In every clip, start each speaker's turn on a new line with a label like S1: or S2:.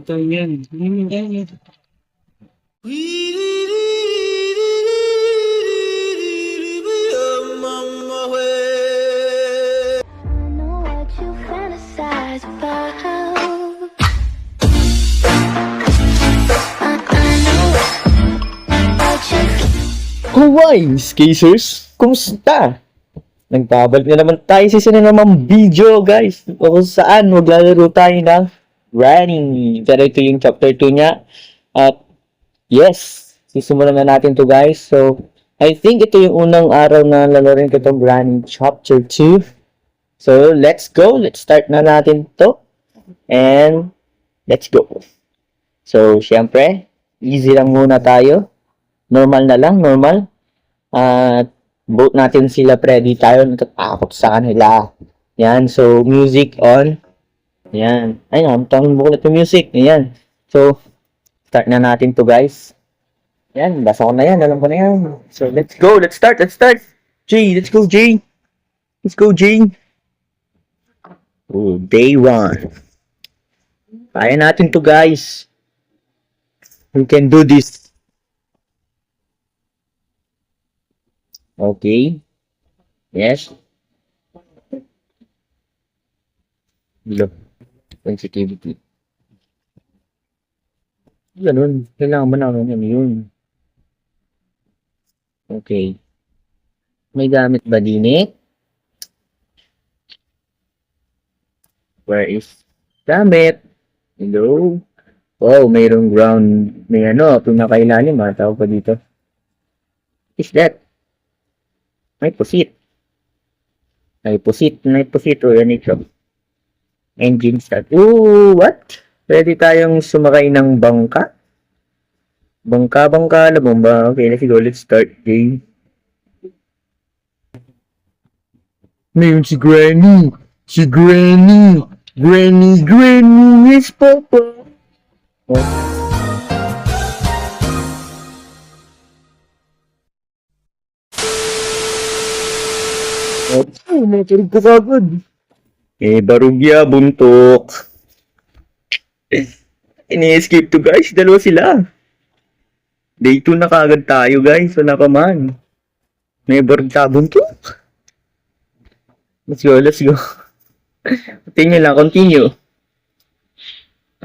S1: Ito yan. Yan.
S2: Know what you fantasize about. I know what you
S3: Alright, Skacers, kumusta? Nagbabalik na naman tayo sa isa na namang video, guys. O kung saan maglalaro tayo ng Granny. Pero ito yung chapter 2 niya. At yes, sisimulan na natin to, guys. So, I think ito yung unang araw na lalaroin ko itong Granny chapter 2. So, let's go. Let's start na natin to. And, let's go. So, syempre, easy lang muna tayo. Normal na lang, normal. At vote natin sila Freddy tayo. Natatakot sa kanila. Yan. So, music on. Yan. Ay, nakamtangin mo ulit yung music. Yan. So, start na natin to, guys. Yan. Basa ko na yan. Alam ko na yan. So, let's go. Let's start. Let's start. J. Let's go, J. Let's go, J. Oh, day 1. Kaya natin to, guys. We can do this. Okay. Yes. Look. Sensitivity. Ganun. Kailangan ba namin yun? Okay. May gamit ba din eh? Where is gamit? Hello? Oh, mayroong ground. May ano, pinakailalim. Tawag pa dito. Is that? May pusit. May pusit o yan ito. Engine start. Ooh, what? Pwede tayong sumakay ng bangka? Bangka, alam mo ba? Okay, let's go. Let's start game. Ngayon si Granny. Si Granny. Granny, yes, Papa. Oh. Oh, nakikinig ka agad. Barugya, buntok. Ini-escape to, guys. Dalawa sila. Day 2 na kaagad tayo, guys. Wala pa man. May barugya, buntok. Let's go, let's go. Continue lang, continue.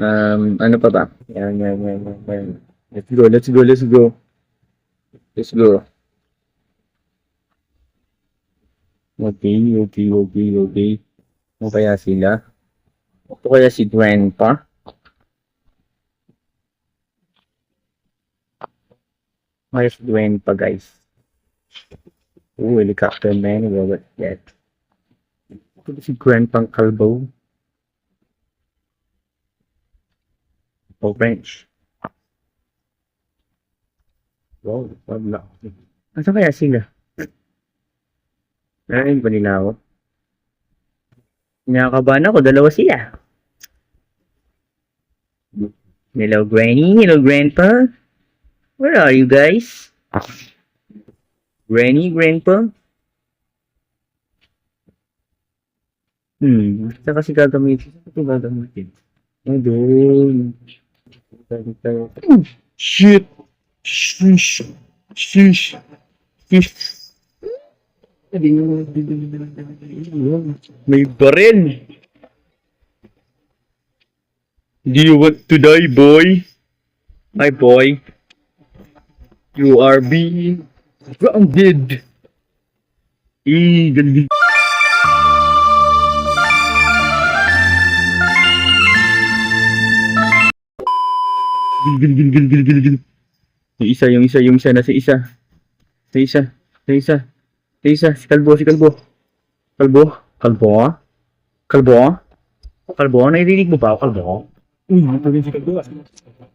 S3: Ano pa ba? Yan. Let's go. Let's go. Okay. Ano kaya sila? Ito kaya si Grandpa? Kaya si Grandpa, guys. Helicopter man. What's that? Ito si Grandpa Kalbo. O French. Wow, wala. Ano kaya sila? Narain ba nila ako? Nakakabahan ako, dalawa sila. Hello, Granny. Hello, Grandpa. Where are you guys? Granny, Grandpa? Saan kasi gagamitin? Ay, doon. Shit! Shish! May baril. Do you want to die, boy? My boy. You are being grounded. Galing. Gil. Yung isa na si isa. Si Kalbo. Kalbo, narinig mo ba ako, Kalbo? Pagin si Kalbo.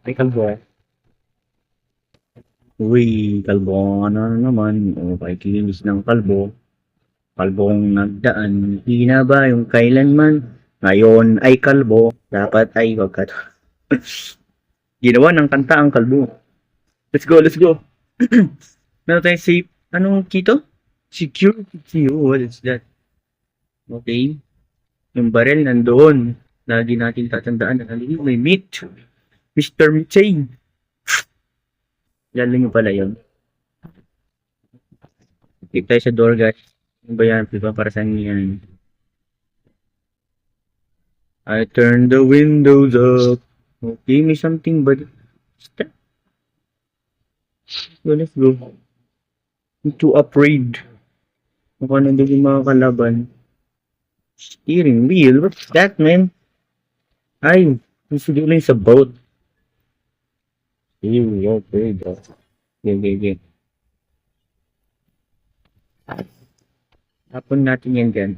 S3: Ay, Kalbo. Uy, Kalbo, ano naman? O, pakikilis ng Kalbo. Kalbong nagdaan. Hindi na ba yung kailanman? Ngayon ay Kalbo. Dapat ay wagkat. Ginawa ng kanta ang Kalbo. Let's go. Meron tayong safe. Anong kito? Security. Oh, what is that? Okay. Yung barrel nandoon. Lagi natin tatandaan na may meat. Mr. Chain. Lalo nyo pala yun. Click tayo sa door, guys. Ano ba yan? Diba? Para saan yan? I turn the windows up. Okay, may something but... Stop. So, let's go. Into a parade. Mukha nandun yung mga kalaban. Steering wheel? What's that, man? Ay, gusto lang sa boat. Here we go, parade. Okay. Tapon natin yan dyan.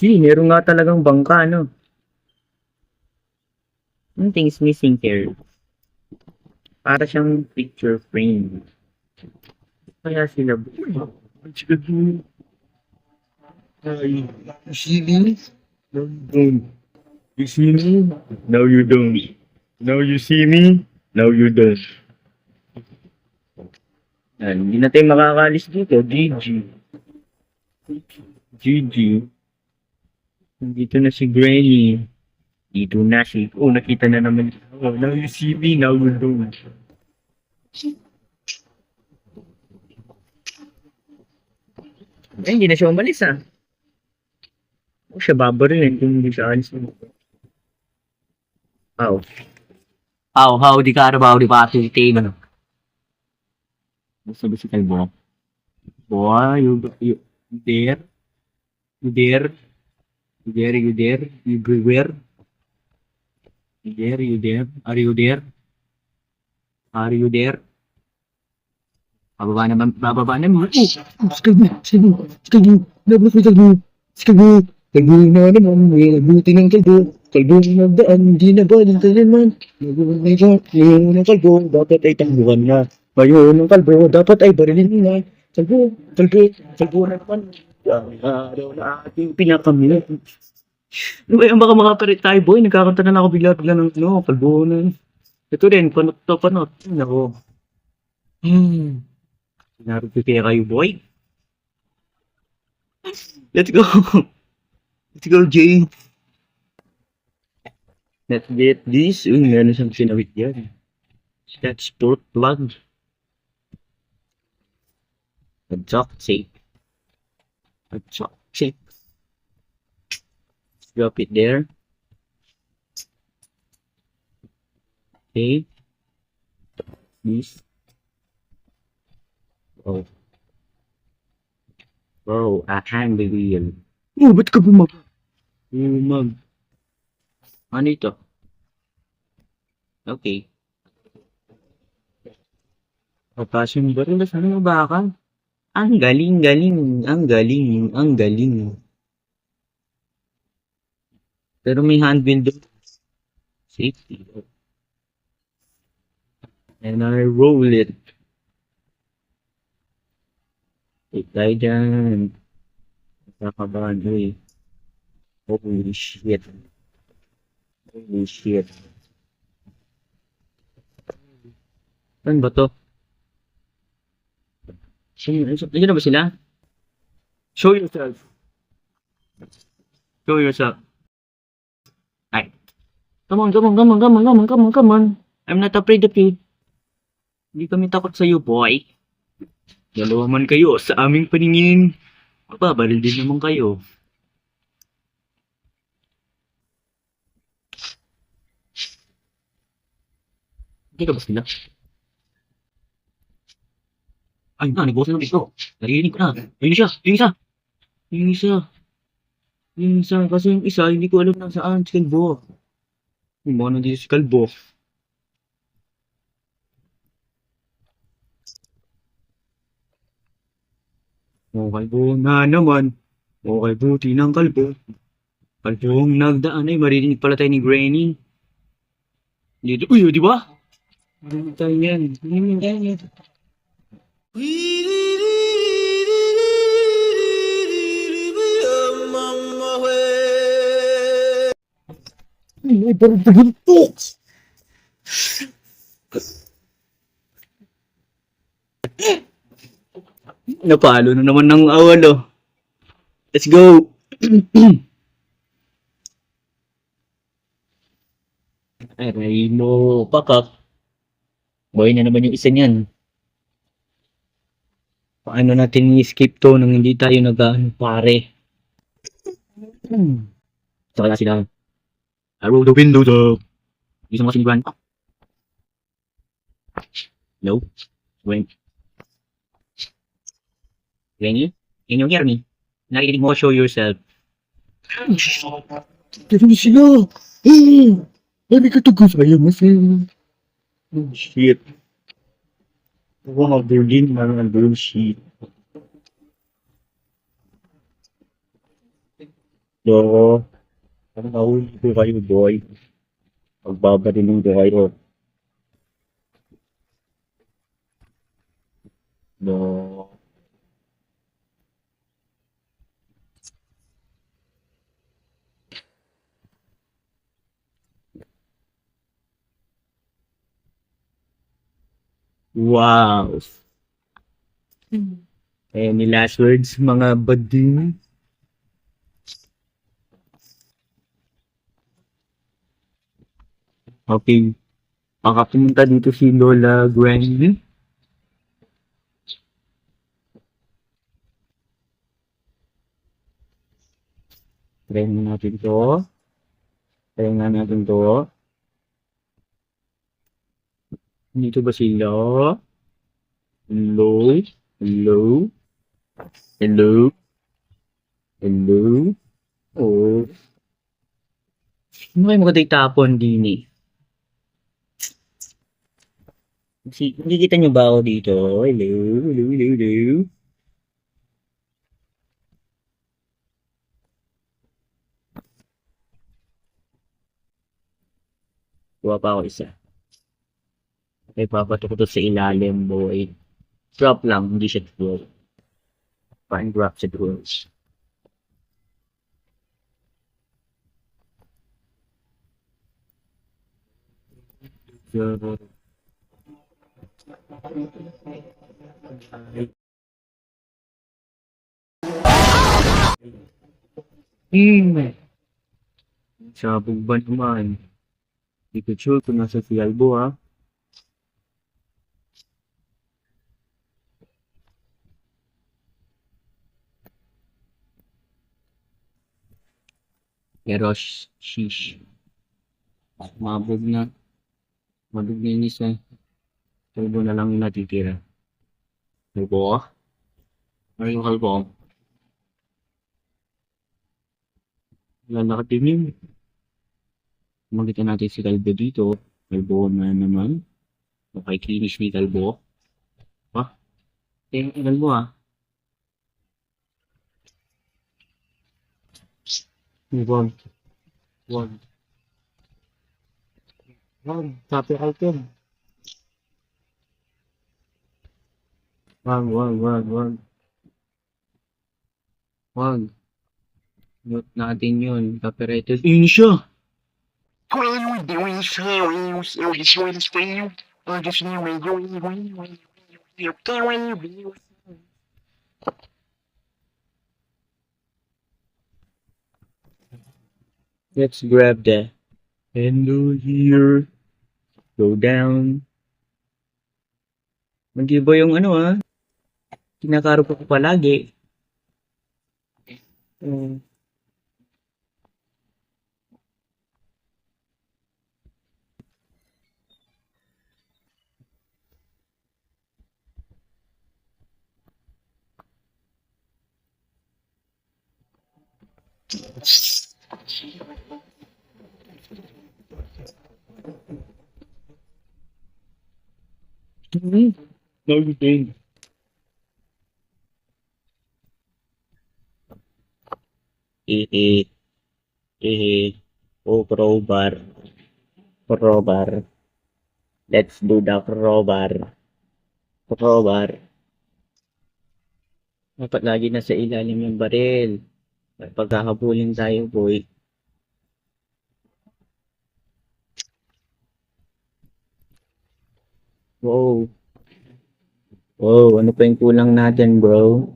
S3: Meron nga talagang bangka, no? Something's missing here. Para siyang picture frame. Kaya sila... Ay, you see me? No, you don't. You see me? No, you don't. Now you see me? Now you don't. Yan, hindi na tayo makakalis dito. GG. GG. Dito na si Granny. Dito na si... Oh, nakita na naman. Oh, now you see me, now you don't. Eh, hindi na siya umalis, ah. O, siya babarilin kung hindi siya alis. Aw.
S1: How di Carabao di Pati Tino.
S3: Sabi si Kalbo. Boy, you there? You there? You there? You there? You beware? You there? You there? Are you there? Are you there? Bababa naman. Kalbo na naman, may nabuti ng kalbo. Kalbo na nagdaan, hindi na ba naman. Ngayon ng kalbo, dapat ay tangguhan na. Ngayon ng kalbo, dapat ay barilin na. Kalbo na naman. Araw na ating pinakamila. Ano ba yung baka makaparit tayo, boy? Nagkakanta na ako bigla-bigla ng kalbo na. Ito rin, panot. Nako. Sinarap ko kaya kayo, boy. Let's go. Let's go, Jay. Let's get this. Uy, meron siyang sinawit yan. That's port plug. A jock shape. Drop it there. Okay. This. Oh. Bro, a hand wheel. Oh, ba't ka bumag? Bumag. Ano ito? Okay. Papas yung baril. Sana mabakan. Ang galing. Pero may handbill doon. Safety. And I roll it. Take tayo dyan. Nakakabahan mo eh. Holy shit. Saan ba to? Nandiyan na ba sila? Show yourself. Ay. Come on. I'm not afraid of you. Hindi kami takot sa'yo, boy. Dalawa man kayo sa aming paningin. Mababaril din naman kayo. Hindi ka ba sila? Ay na, nagbosan ng ito. Narinig ko na. Yung isa. Kasi yung isa, hindi ko alam na saan. Si Kalbo. Yung mga nandito si Kalbo. Kalbo na naman. Buti ng Kalbo. Kalbong nagdaan ay marinig pala tayo ni Granny. Dito, uy, di ba? Marinig tayo yan. Ay, parang pagintok! Napalo na naman ng awal, oh. Let's go! Aray mo, pakak. Boy na naman yung isa niyan. Paano natin i-skip to nang hindi tayo pare? So kaya sila, I roll the windows up. Isang mga sinigwan. No? When? Lenny? Can you hear me? Narinig mo, show yourself. Ganun sila! Sabi ka to sa'yo, mas oh, shit. Ako nga Berlin, ang bullshit. No. Ang nahuli ko kayo, boy. Magbabarilin ko kayo. No. Wow. Any last words, mga bading? Okay. Makapunta dito si Lola Granny. Try natin to. Try nga natin to. Dito ba sila? Hello? Hello? Hello? Hello? Oh. Ano kayo maganda itapon din eh? Nakikita nyo ba ako dito? Hello? Hello? Hello? Hello? Kuha pa ako isa. Okay, papato ko to sa ilalim, boy. Drop lang, hindi siya drop. Fine, drop sa drops. Sabog ba naman? Hindi ko sure kung nasa si Albo, ha? Pero, shish. Mabog na. Mabog na yung isa. Kalbo na lang yung natitira. Kalbo? Ano yung kalbo? Wala nakatingin. Makita natin si Kalbo dito. Kalbo na naman. Makikinis ni Kalbo. Ha? Tingnan mo, ah. Wag. Wag. Wag. Sabi item. Wag, wag, wag, wag. Wag. Mute natin yun. Copyrighted. Yun siya! Let's grab the handle here. Go down. Mag-iba yung ano, ah. Kinakaro ko palagi. No, you didn't. Oh, crowbar. Crowbar. Let's do the crowbar. Crowbar. Dapat lagi nasa ilalim yung baril. Pagkakabulin tayo, boy. Wow. Wow, ano pa yung kulang natin, bro?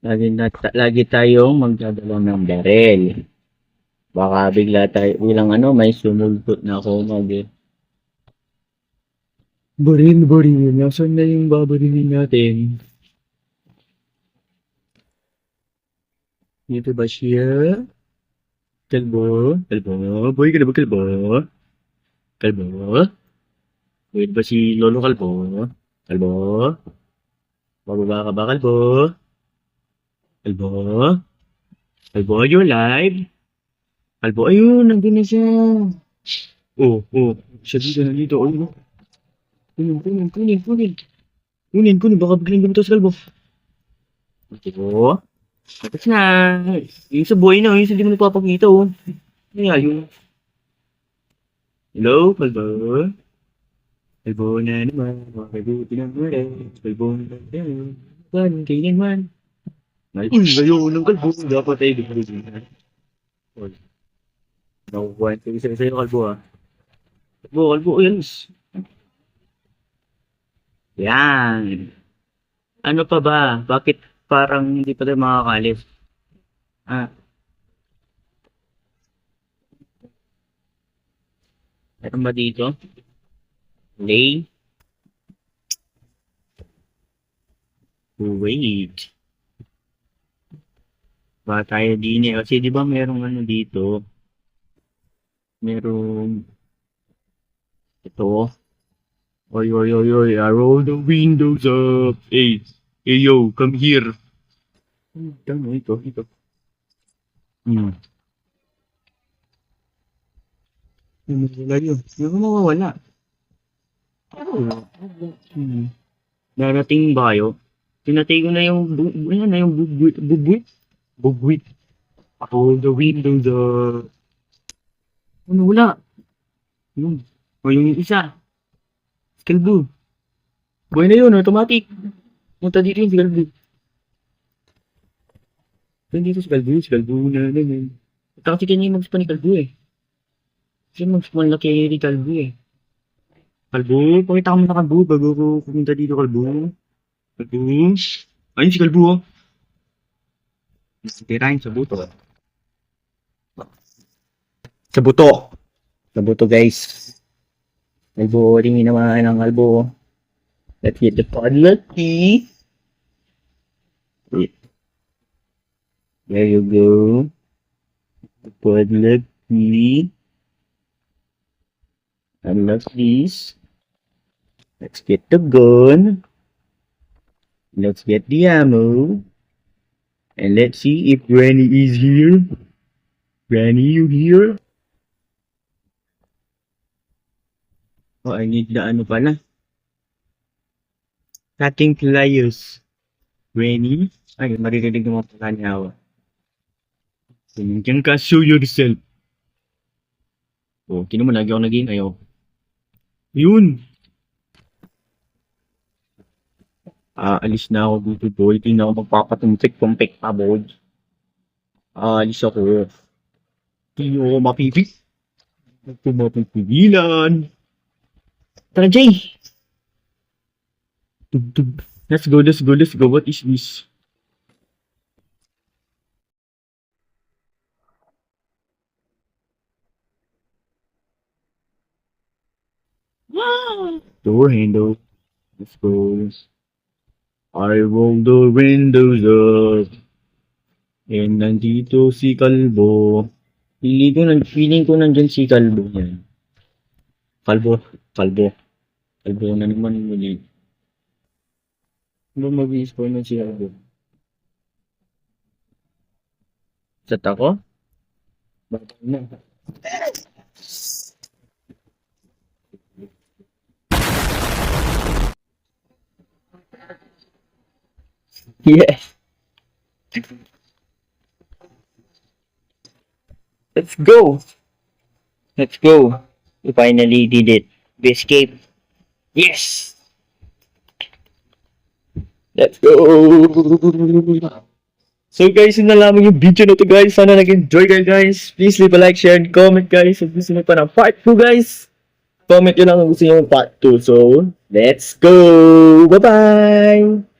S3: Lagi tayong magdadala ng barel. Baka bigla tayo, bilang may sumulpot na ako baril. Nasaan na yung babarilin natin? Dito ba siya? Kalbo? Boy ka na ba kalbo? Wait ba si Lolo Kalbo? Bababa ka ba kalbo? Kalbo, are you alive? Kalbo, ayun, nandun na siya. Oh, siya dito, ayun. Kunin, baka biglang ganito sa kalbo. Kalbo? Tapos na. Yung sa buhay na, yung sa di mo nagpapakita, oh. Ano yun? Hello, kalbo? Kalbo na naman, makabuti ng mula. Kalbo na naman, kailanman. Uy, ngayon ng kalbo. Dapat tayo dito. Uy. Nakukuha ko isa sa'yo, kalbo, ah. Kalbo, yan. Yan. Ano pa ba? Bakit parang hindi pa tayo makakalis? Meron ba dito? Lay? Wait. Ba tayo din eh. Kasi di ba merong dito? Merong ito. Oy, I roll the windows up. Hey, yo, come here. Tama, ito. Wala yun. Yung mawawala. Darating ba kayo? Tinatay ko na yung bugwit. Roll the windows up. Ano, wala? Yun. O yung isa. Skill blue. Boy na yun, automatic. Punta dito yung skill blue. Dito skill blue na naman. Ito kasi kanya yung mag-spawn ni Kalbo eh. Kasi mag-spawn laki yung Kalbo eh. Kalbo, pakita ko muna Kalbo bago ko pumunta dito Kalbo. Ayun si Kalbo oh. Tirahin sa buto. Sa buto guys. Kalbo, ringin naman ang Kalbo. Let's get the padlock key. Wait. There you go. The padlock key. Unlock this. Let's get the gun. Let's get the ammo. And let's see if Granny is here. Granny, you here? Oh, I need the pala. Cutting pliers. Granny? Ay, maririnig naman pala niya ako. Diyan ka, show yourself. Oh, kino mo, lagi ako naging ayaw. Yun! Alis na ako dito, boy. Hindi na ako magpapatumtik-tumpik pa, boy. Alis ako. Hindi ako mapipit. Magpumapagpigilan. Tara, Jay! Tug. Let's go. What is this? Door handle. Let's go. I roll the windows up. And nandito si Kalbo. Feeling ko nandyan si Kalbo yan. Kalbo na naman muli. Ano mag-i-spawn na si Kalbo? Chat ako? Bakit na? Yeah. Let's go. We finally did it. We escaped. Yes. Let's go. So guys, yun na lamang yung video na to guys. Sana nag-enjoy kayo guys. Please leave a like, share, and comment guys. Kung gusto nyo pa ng part 2 guys. Comment yun lang kung gusto nyo ng part 2. So, let's go. Bye-bye.